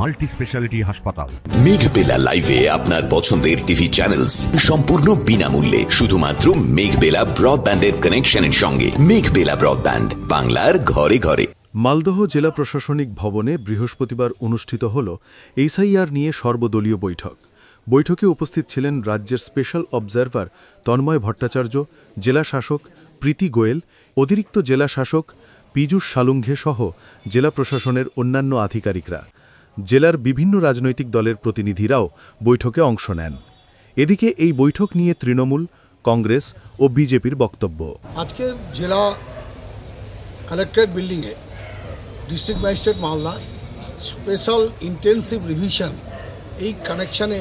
Multi speciality হাসপাতাল। মেঘবেলা লাইভে আপনার পছন্দের টিভি চ্যানেলস সম্পূর্ণ বিনামূল্যে, শুধুমাত্র মেঘবেলা ব্রডব্যান্ডের কানেকশনের সঙ্গে। মেঘবেলা ব্রডব্যান্ড, বাংলার ঘরে ঘরে। মালদহ জেলা প্রশাসনিক ভবনে বৃহস্পতিবার অনুষ্ঠিত হল এসআইআর নিয়ে সর্বদলীয় বৈঠক। বৈঠকে উপস্থিত ছিলেন রাজ্যের স্পেশাল অবজারভার তন্ময় ভট্টাচার্য, জেলা শাসক প্রীতি গোয়েল, অতিরিক্ত জেলা শাসক পীযূষ সালুঙ্ঘে সহ জেলা প্রশাসনের অন্যান্য আধিকারিকরা। জেলার বিভিন্ন রাজনৈতিক দলের প্রতিনিধিরাও বৈঠকে অংশ নেন। এদিকে এই বৈঠক নিয়ে তৃণমূল, কংগ্রেস ও বিজেপির বক্তব্য। আজকে জেলা কালেক্টরেট বিল্ডিংয়ে district magistrate Malda special intensive revision এই কানেকশানে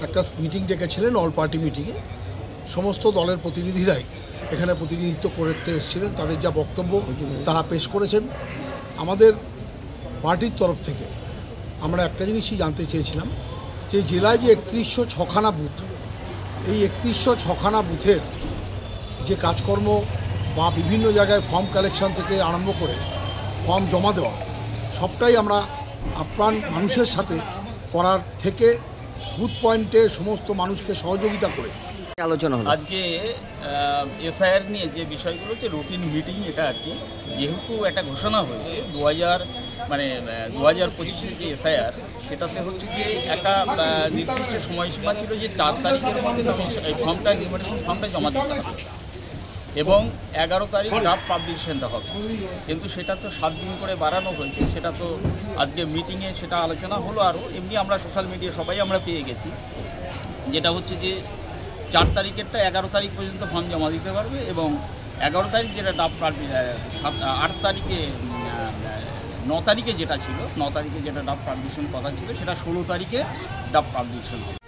একটা মিটিং ডেকেছিলেন, অল পার্টি মিটিংয়ে। সমস্ত দলের প্রতিনিধিরাই এখানে প্রতিনিধিত্ব করতে এসেছিলেন, তাদের যা বক্তব্য তারা পেশ করেছেন। আমাদের পার্টির তরফ থেকে আমরা একটা জিনিসই জানতে চেয়েছিলাম যে জেলায় যে 3106খানা বুথ, এই 3106খানা বুথের যে কাজকর্ম বা বিভিন্ন জায়গায় ফর্ম কালেকশন থেকে আরম্ভ করে ফর্ম জমা দেওয়া, সবটাই আমরা আপ্রাণ মানুষের সাথে করার থেকে বুথ পয়েন্টে সমস্ত মানুষকে সহযোগিতা করে আলোচনা হলো। আজকে এসআইআর নিয়ে যে বিষয়গুলো যে রুটিন মিটিং, এটা আর কি, যেহেতু একটা ঘোষণা হয়েছে 2025 যে এসআইআর, সেটাতে হচ্ছে যে একটা নির্দিষ্ট সময়সীমা ছিল যে 4 তারিখের মধ্যে এই ফর্মটা, নিউমারেশন ফর্মটা জমা দিতে হবে এবং 11 তারিখ ড্রাফট পাবলিকেশনটা হবে। কিন্তু সেটা তো 7 দিন করে বাড়ানো হয়েছে। সেটা তো আজকে মিটিংয়ে সেটা আলোচনা হলো। আরও এমনি আমরা সোশ্যাল মিডিয়া সবাই আমরা পেয়ে গেছি, যেটা হচ্ছে যে 4 তারিখেরটা 11 তারিখ পর্যন্ত ফর্ম জমা দিতে পারবে এবং 11 তারিখ যেটা ড্রাফট 8 তারিখে 9 তারিখে যেটা ছিল, 9 তারিখে যেটা ড্রাফট পাবলিকেশন কথা ছিল, সেটা 16 তারিখে ড্রাফট পাবলিকেশন হবে।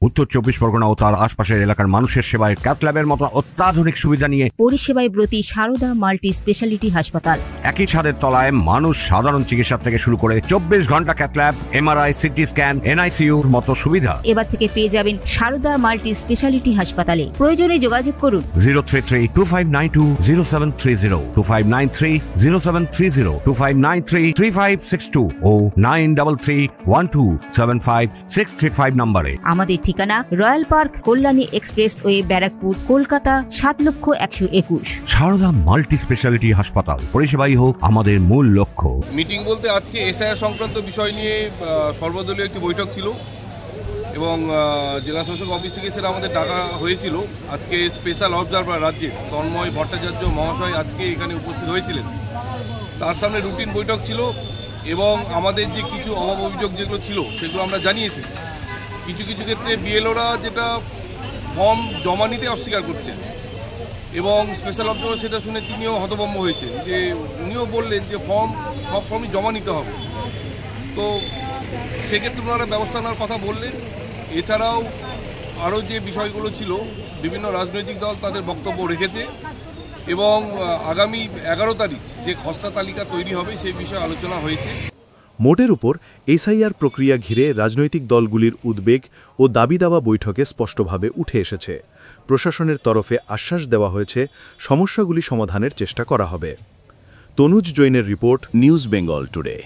উত্তর 24 পরগনা ও তার আশপাশের এলাকার মানুষের সেবায় ক্যাথ ল্যাবের মতো অত্যাধুনিক সুবিধা নিয়ে পরিষেবায় ব্রতী সারদা মাল্টি স্পেশালিটি হাসপাতাল। একই ছাদের তলায় মানুষ সাধারণ চিকিৎসা থেকে শুরু করে 24 ঘন্টা cath lab, MRI, CT scan, এনআইসিইউর মতো সুবিধা এবার থেকে পেয়ে যাবেন সারদা মাল্টি স্পেশালিটি হাসপাতালে। প্রয়োজনে যোগাযোগ করুন 033-2592-0730, 2593-0730, 2593-3562 ও 9331275635 নম্বরে। আমাদের ঠিকানা Royal Park, Kalyani Expressway, Barrackpore, Kolkata 7,01,021। Sarada multi speciality হাসপাতাল, পরিষেবাই হোক আমাদের মূল লক্ষ্য। মিটিং বলতে আজকে এসআইআর সংক্রান্ত বিষয় নিয়ে সর্বদলীয় একটি বৈঠক ছিল এবং জেলা শাসক অফিস থেকে সেটা আমাদের ডাকা হয়েছিল। আজকে স্পেশাল অবজারভার রাজ্যের তন্ময় ভট্টাচার্য মহাশয় আজকে এখানে উপস্থিত হয়েছিলেন। তার সামনে রুটিন বৈঠক ছিল এবং আমাদের যে কিছু অভাব অভিযোগ যেগুলো ছিল সেগুলো আমরা জানিয়েছি। কিছু কিছু ক্ষেত্রে বিএলওরা যেটা ফর্ম জমা নিতে অস্বীকার করছেন এবং স্পেশাল অবজারভার সেটা শুনে তিনিও হতভম্ব হয়েছেন, যে উনিও বললেন যে সব ফর্মই জমা নিতে হবে। তো সেক্ষেত্রে ওনারা ব্যবস্থা নেওয়ার কথা বললেন। এছাড়াও আরও যে বিষয়গুলো ছিল, বিভিন্ন রাজনৈতিক দল তাদের বক্তব্য রেখেছে এবং আগামী 11 তারিখ যে খসড়া তালিকা তৈরি হবে সেই বিষয়ে আলোচনা হয়েছে। মোটের উপর এসআইআর প্রক্রিয়া ঘিরে রাজনৈতিক দলগুলির উদ্বেগ ও দাবি দাওয়া বৈঠকে স্পষ্টভাবে উঠে এসেছে। প্রশাসনের তরফে আশ্বাস দেওয়া হয়েছে সমস্যাগুলি সমাধানের চেষ্টা করা হবে। তনুজ জৈনের রিপোর্ট, নিউজ বেঙ্গল টুডে।